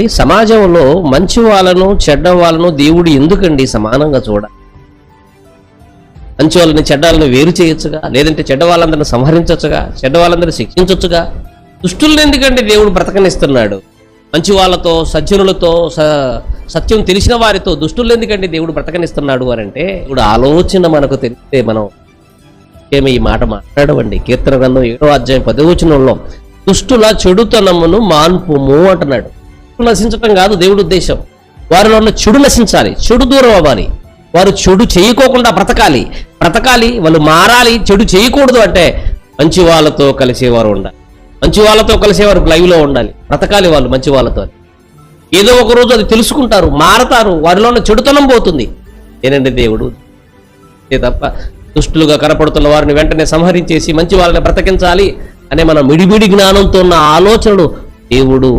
ఈ సమాజంలో మంచి వాళ్ళను చెడ్డ వాళ్ళను దేవుడు ఎందుకండి సమానంగా చూడాలి? మంచి వాళ్ళని చెడ్డ వాళ్ళని వేరు చేయొచ్చుగా, లేదంటే చెడ్డ వాళ్ళందరిని సంహరించవచ్చుగా, చెడ్డ వాళ్ళందరినీ శిక్షించవచ్చుగా. దుష్టుల్ని ఎందుకండి దేవుడు బ్రతకనిస్తున్నాడు? మంచి వాళ్ళతో, సజ్జనులతో, సత్యం తెలిసిన వారితో దుష్టులు ఎందుకండి దేవుడు బ్రతకనిస్తున్నాడు అని అంటే, ఇప్పుడు ఆలోచన మనకు తెలిస్తే మనం ఏమి ఈ మాట మాట్లాడవండి. కీర్తన గ్రంథం 7వ అధ్యాయం 10వ వచనంలో దుష్టుల చెడుతనమును మాన్పుము అంటున్నాడు. నశించటం కాదు దేవుడి ఉద్దేశం. వారిలో ఉన్న చెడు నశించాలి, చెడు దూరం అవ్వాలి. వారు చెడు చేయకోకుండా బ్రతకాలి, వాళ్ళు మారాలి. చెడు చేయకూడదు అంటే మంచి వాళ్ళతో కలిసేవారు ఉండాలి, మంచి వాళ్ళతో కలిసేవారు లైవ్లో ఉండాలి, బ్రతకాలి వాళ్ళు మంచి వాళ్ళతో. ఏదో ఒక రోజు అది తెలుసుకుంటారు, మారతారు, వారిలో ఉన్న చెడుతనం పోతుంది. ఏనండి దేవుడు తప్ప దుష్టులుగా కనపడుతున్న వారిని వెంటనే సంహరించేసి మంచి వాళ్ళని బ్రతకించాలి అనే మన మిడిమిడి జ్ఞానంతో ఉన్న ఆలోచనలు దేవుడు